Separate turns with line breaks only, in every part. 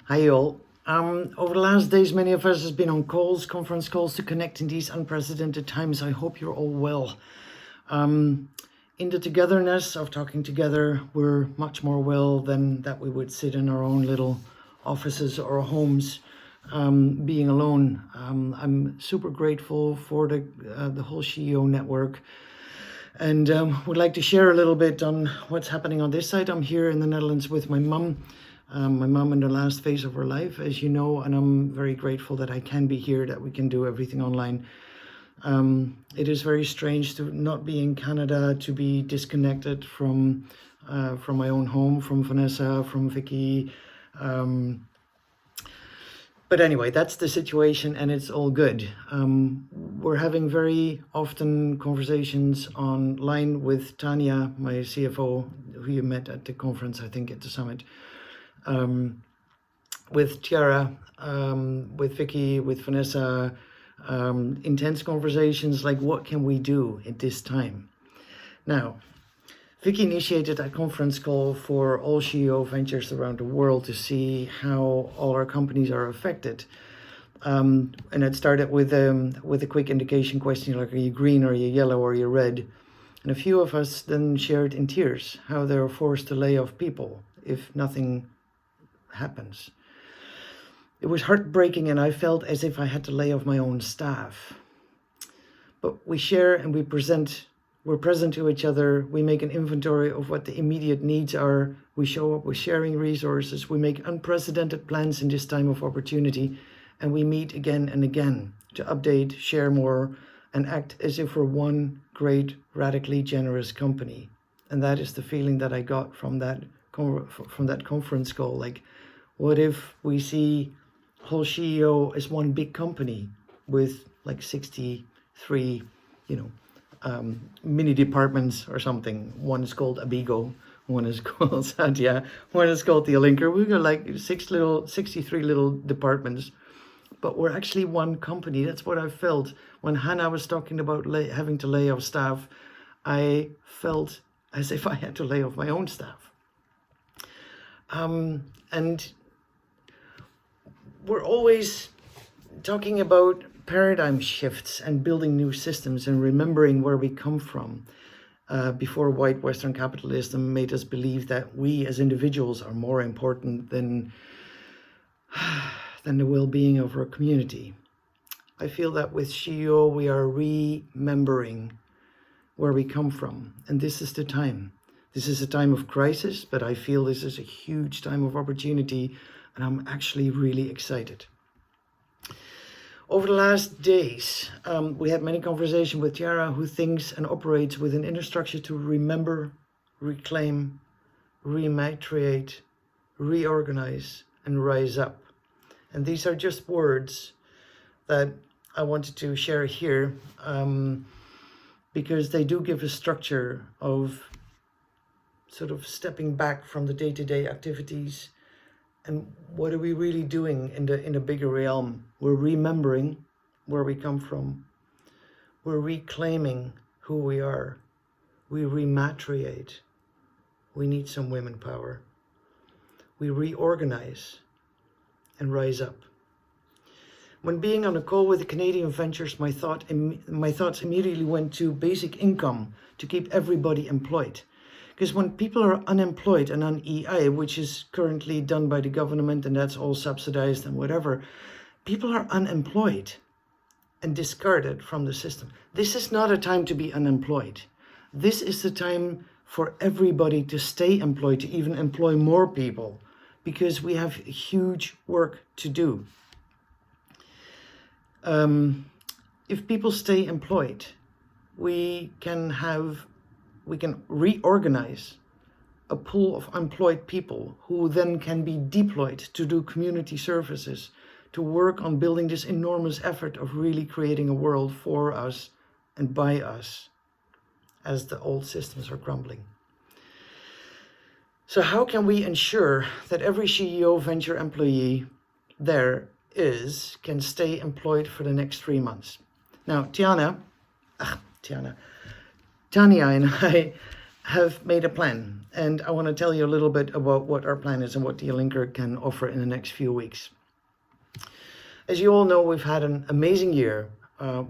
Hi all. Over the last days, many of us have been on conference calls to connect in these unprecedented times. I hope you're all well. In the togetherness of talking together, we're much more well than that we would sit in our own little offices or homes, being alone. I'm super grateful for the whole SheEO network, and would like to share a little bit on what's happening on this side. I'm here in the Netherlands with my mum. My mum in the last phase of her life, as you know, and I'm very grateful that I can be here, that we can do everything online. It is very strange to not be in Canada, to be disconnected from my own home, from Vanessa, from Vicky. But anyway, that's the situation, and it's all good. We're having very often conversations online with Tanya, my CFO, who you met at the conference, I think, at the summit. With Tiara, with Vicky, with Vanessa, intense conversations like what can we do at this time? Now, Vicky initiated a conference call for all SheEO ventures around the world to see how all our companies are affected. And it started with a quick indication question like, are you green, are you yellow, or are you red? And a few of us then shared in tears how they were forced to lay off people if nothing happens. It was heartbreaking, and I felt as if I had to lay off my own staff. But we share and we're present to each other. We make an inventory of what the immediate needs are. We show up with sharing resources. We make unprecedented plans in this time of opportunity, and we meet again and again to update, share more, and act as if we're one great, radically generous company. And that is the feeling that I got from that conference call. Like, what if we see whole SheEO as one big company with like 63, mini departments or something. One is called Abigo, one is called Satya, one is called the Alinker. We got like 63 little departments, but we're actually one company. That's what I felt when Hannah was talking about having to lay off staff. I felt as if I had to lay off my own staff. And we're always talking about paradigm shifts and building new systems and remembering where we come from. Before white Western capitalism made us believe that we as individuals are more important than the well-being of our community. I feel that with SheEO we are remembering where we come from, and this is the time. This is a time of crisis, but I feel this is a huge time of opportunity, and I'm actually really excited. Over the last days, we had many conversations with Tiara, who thinks and operates with an inner structure to remember, reclaim, rematriate, reorganize, and rise up. And these are just words that I wanted to share here because they do give a structure of sort of stepping back from the day-to-day activities, and what are we really doing in a bigger realm? We're remembering where we come from. We're reclaiming who we are. We rematriate. We need some women power. We reorganize and rise up. When being on a call with the Canadian ventures, my thoughts immediately went to basic income to keep everybody employed. Because when people are unemployed and on EI, which is currently done by the government and that's all subsidized and whatever, people are unemployed and discarded from the system. This is not a time to be unemployed. This is the time for everybody to stay employed, to even employ more people, because we have huge work to do. If people stay employed, we can reorganize a pool of employed people who then can be deployed to do community services, to work on building this enormous effort of really creating a world for us and by us as the old systems are crumbling. So how can we ensure that every SheEO venture employee there can stay employed for the next 3 months? Now, Tanya and I have made a plan, and I want to tell you a little bit about what our plan is and what the Linker can offer in the next few weeks. As you all know, we've had an amazing year.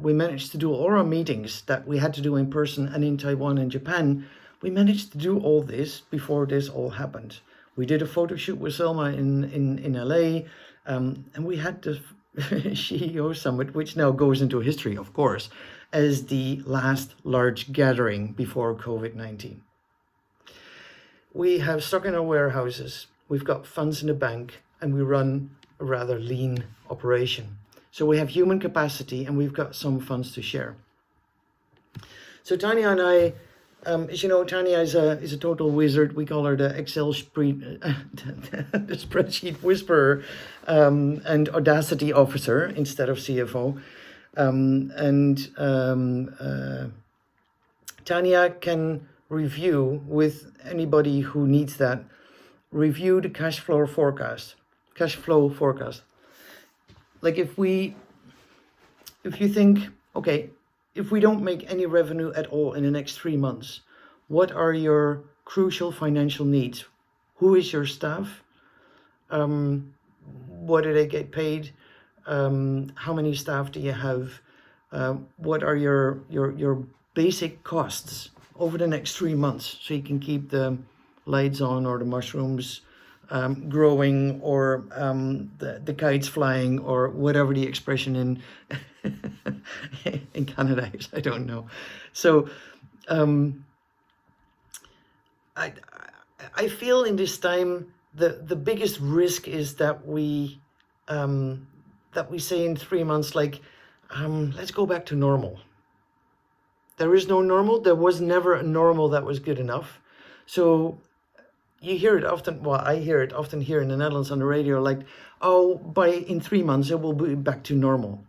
We managed to do all our meetings that we had to do in person and in Taiwan and Japan. We managed to do all this before this all happened. We did a photo shoot with Selma in LA, and we had the SheEO Summit, which now goes into history, of course, as the last large gathering before COVID-19. We have stock in our warehouses, we've got funds in the bank, and we run a rather lean operation. So we have human capacity and we've got some funds to share. So Tanya and I, as you know, Tanya is a total wizard. We call her the Excel the spreadsheet whisperer and audacity officer instead of CFO. Tanya can review with anybody who needs that, review the cash flow forecast. Like if you think, okay, if we don't make any revenue at all in the next 3 months, what are your crucial financial needs? Who is your staff? What do they get paid? How many staff do you have? What are your basic costs over the next 3 months, so you can keep the lights on or the mushrooms growing or the kites flying or whatever the expression in Canada is, I don't know. So I feel in this time the biggest risk is that we say in 3 months, like, let's go back to normal. There is no normal. There was never a normal that was good enough. So you hear it often, well, I hear it often here in the Netherlands on the radio, like, oh, in 3 months it will be back to normal.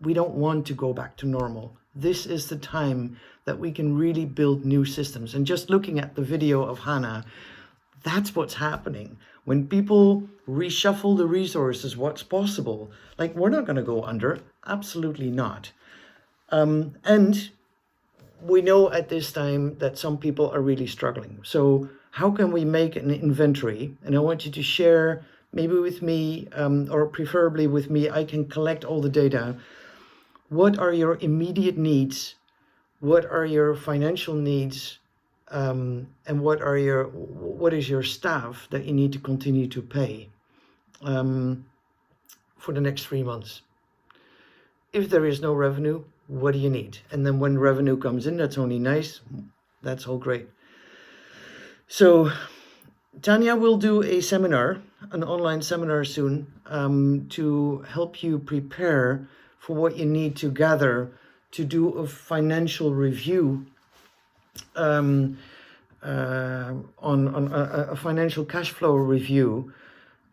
We don't want to go back to normal. This is the time that we can really build new systems. And just looking at the video of Hannah, that's what's happening. When people reshuffle the resources, what's possible? Like, we're not going to go under. Absolutely not. And we know at this time that some people are really struggling. So how can we make an inventory? And I want you to share maybe with me, or preferably with me. I can collect all the data. What are your immediate needs? What are your financial needs? And what is your staff that you need to continue to pay for the next 3 months? If there is no revenue, what do you need? And then when revenue comes in, that's only nice. That's all great. So Tanya will do a seminar, an online seminar soon, to help you prepare for what you need to gather to do a financial review on a financial cash flow review,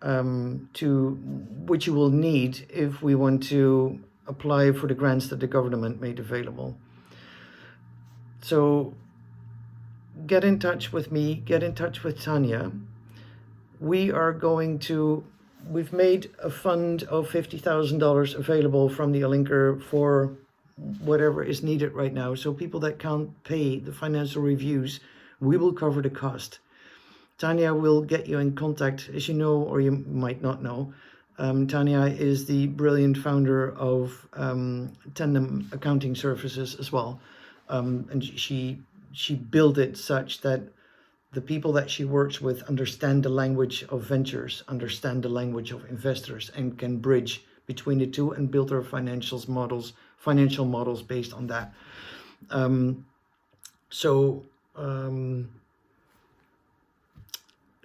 which you will need if we want to apply for the grants that the government made available. So get in touch with me, get in touch with Tanya. We've made a fund of $50,000 available from the Linker for whatever is needed right now. So people that can't pay the financial reviews, we will cover the cost. Tanya will get you in contact, as you know, or you might not know. Tanya is the brilliant founder of Tandem Accounting Services as well. And she built it such that the people that she works with understand the language of ventures, understand the language of investors, and can bridge between the two and build her financial models based on that.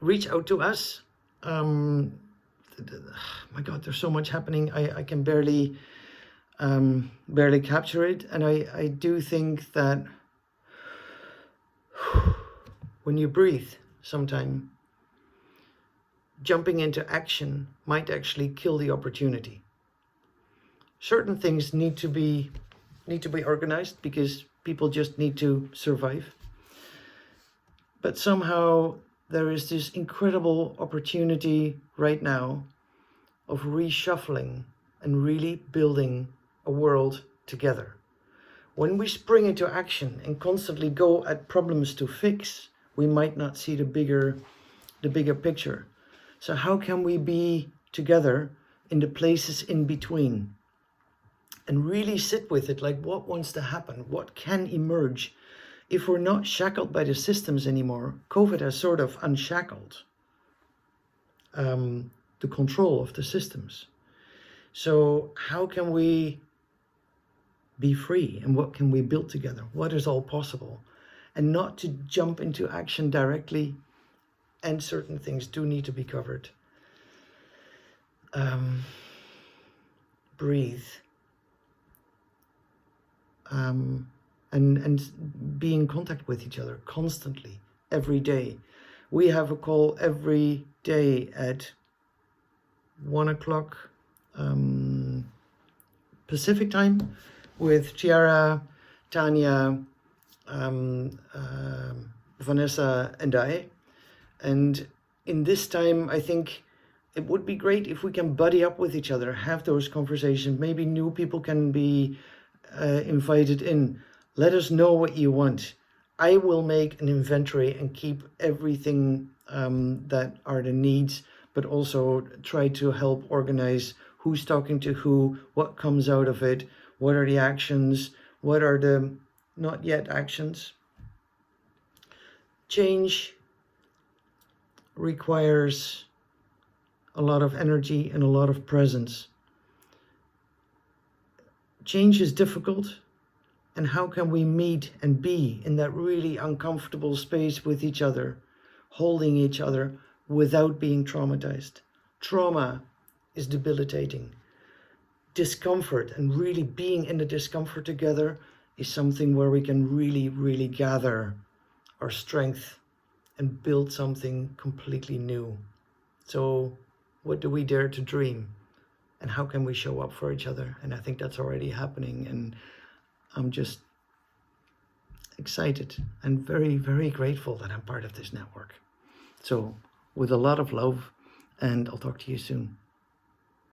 Reach out to us. My God, there's so much happening. I can barely capture it. And I do think that when you breathe sometime, jumping into action might actually kill the opportunity. Certain things need to be organized because people just need to survive. But somehow there is this incredible opportunity right now of reshuffling and really building a world together, When we spring into action and constantly go at problems to fix, we might not see the bigger picture. So how can we be together in the places in between and really sit with it, like what wants to happen, what can emerge? If we're not shackled by the systems anymore, COVID has sort of unshackled the control of the systems. So how can we be free, and what can we build together? What is all possible? And not to jump into action directly, and certain things do need to be covered. Breathe. And be in contact with each other constantly, every day. We have a call every day at 1 o'clock Pacific time with Chiara, Tanya, Vanessa and I. And in this time, I think it would be great if we can buddy up with each other, have those conversations. Maybe new people can be invited in. Let us know what you want. I will make an inventory and keep everything that are the needs, but also try to help organize who's talking to who, what comes out of it, what are the actions, what are the not yet actions. Change requires a lot of energy and a lot of presence. Change is difficult, and how can we meet and be in that really uncomfortable space with each other, holding each other without being traumatized? Trauma is debilitating. Discomfort and really being in the discomfort together is something where we can really, really gather our strength and build something completely new. So what do we dare to dream? And how can we show up for each other? And I think that's already happening. And I'm just excited and very, very grateful that I'm part of this network. So with a lot of love, and I'll talk to you soon.